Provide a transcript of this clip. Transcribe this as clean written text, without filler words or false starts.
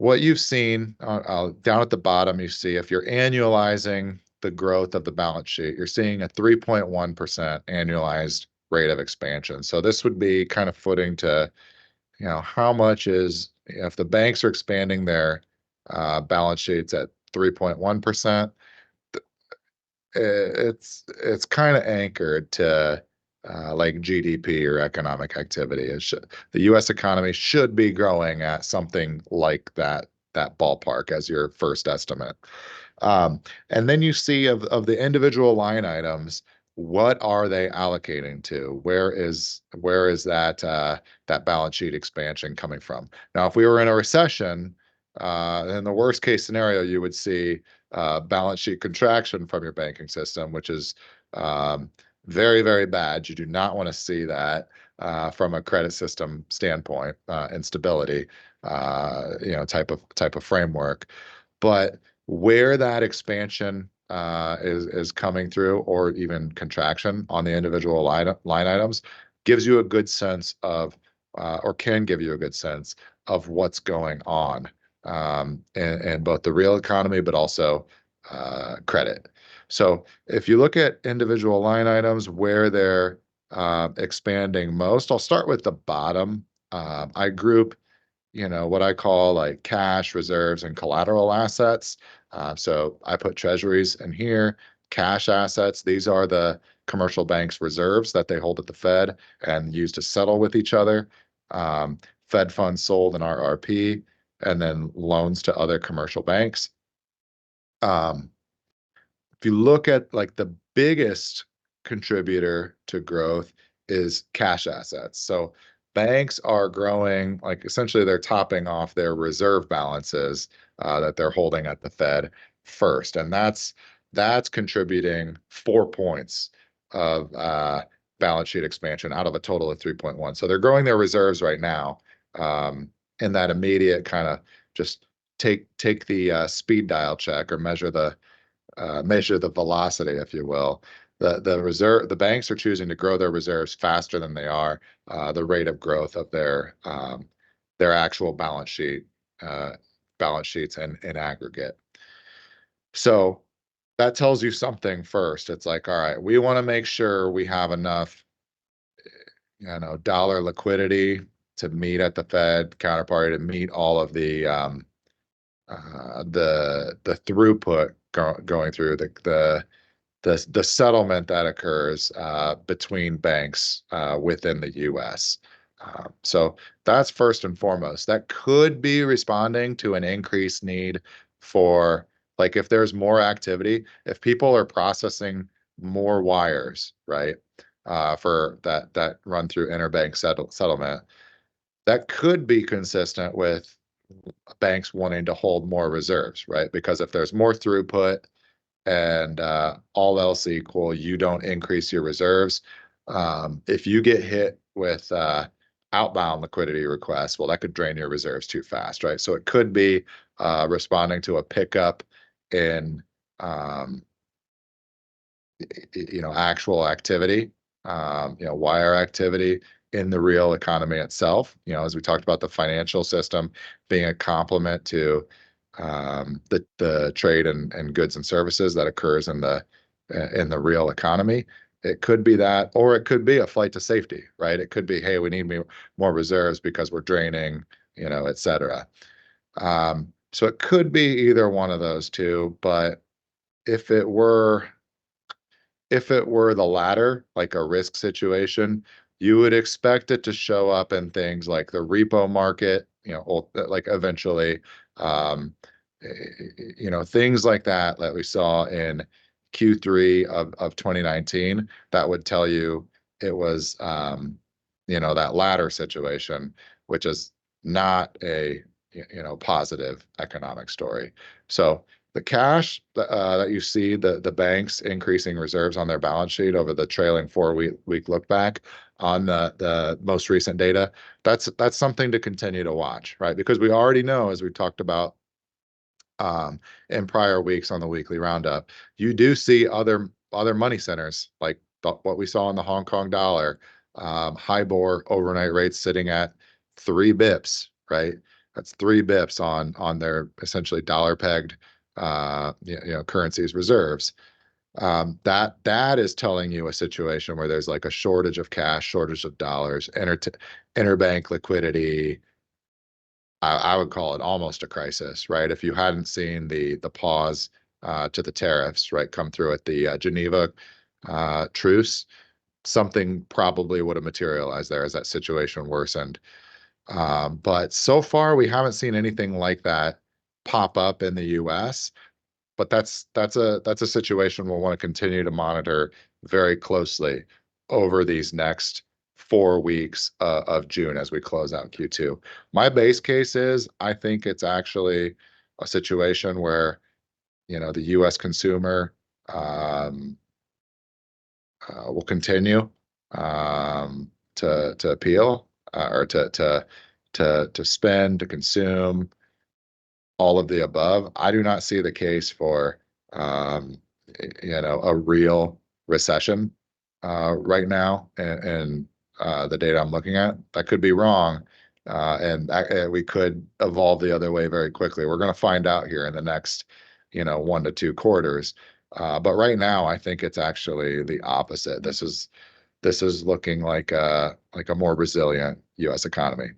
what you've seen down at the bottom, you see if you're annualizing the growth of the balance sheet, you're seeing a 3.1% annualized rate of expansion. So this would be kind of footing to, how much is, if the banks are expanding their balance sheets at 3.1%, it's kind of anchored to like GDP or economic activity. The U.S. economy should be growing at something like that ballpark as your first estimate. Um, and then you see of the individual line items, what are they allocating to? Where is that balance sheet expansion coming from? Now, if we were in a recession, in the worst case scenario, you would see balance sheet contraction from your banking system, which is um, very, very bad. You do not want to see that from a credit system standpoint, instability, type of framework. But where that expansion is coming through, or even contraction on the individual line items, gives you a good sense of, or can give you a good sense of what's going on in both the real economy, but also credit. So if you look at individual line items where they're expanding most, I'll start with the bottom. I group, what I call like cash reserves and collateral assets. So I put treasuries in here, cash assets. These are the commercial banks' reserves that they hold at the Fed and use to settle with each other. Um, Fed funds sold in RRP, and then loans to other commercial banks. Um, if you look at like the biggest contributor to growth is cash assets. So banks are growing, like essentially they're topping off their reserve balances that they're holding at the Fed first, and that's contributing 4 points of balance sheet expansion out of a total of 3.1. So they're growing their reserves right now in that immediate kind of just take the speed dial check or measure the velocity, if you will. The banks are choosing to grow their reserves faster than they are the rate of growth of their actual uh, balance sheets in aggregate. So that tells you something first. It's like, all right, we want to make sure we have enough, dollar liquidity to meet at the Fed counterparty to meet all of the throughput going through the settlement that occurs between banks within the U.S. So that's first and foremost. That could be responding to an increased need for, like, if there's more activity, if people are processing more wires, right, for that run through interbank settlement, that could be consistent with banks wanting to hold more reserves, right? Because if there's more throughput and all else equal, you don't increase your reserves. If you get hit with outbound liquidity requests, well, that could drain your reserves too fast, right? So it could be responding to a pickup in um, actual activity, wire activity in the real economy itself. As we talked about the financial system being a complement to the trade and goods and services that occurs in the real economy. It could be that, or it could be a flight to safety, right? It could be, hey, we need more reserves because we're draining, et cetera. So it could be either one of those two, but if it were if it were the latter, like a risk situation, you would expect it to show up in things like the repo market, like eventually, um, things like that we saw in Q3 of 2019 that would tell you it was, that latter situation, which is not a, positive economic story. So the cash that you see, the banks increasing reserves on their balance sheet over the trailing 4-week look back on the most recent data, that's something to continue to watch, right? Because we already know, as we talked about um, in prior weeks on the weekly roundup, you do see other money centers like what we saw in the Hong Kong dollar, HIBOR overnight rates sitting at 3 bips, right? That's 3 bips on their essentially dollar pegged currencies reserves. That is telling you a situation where there's like a shortage of cash, shortage of dollars, interbank liquidity. I would call it almost a crisis, right? If you hadn't seen the pause to the tariffs, right, come through at the Geneva truce, something probably would have materialized there as that situation worsened. But so far, we haven't seen anything like that pop up in the U.S. But that's a situation we'll want to continue to monitor very closely over these next 4 weeks of June as we close out Q2. My base case is I think it's actually a situation where the U.S. consumer um, will continue to appeal or to spend, to consume, all of the above. I do not see the case for um, a real recession right now, and the data I'm looking at. That could be wrong, and we could evolve the other way very quickly. We're going to find out here in the next 1 to 2 quarters. But right now, I think it's actually the opposite. This is looking like a more resilient U.S. economy.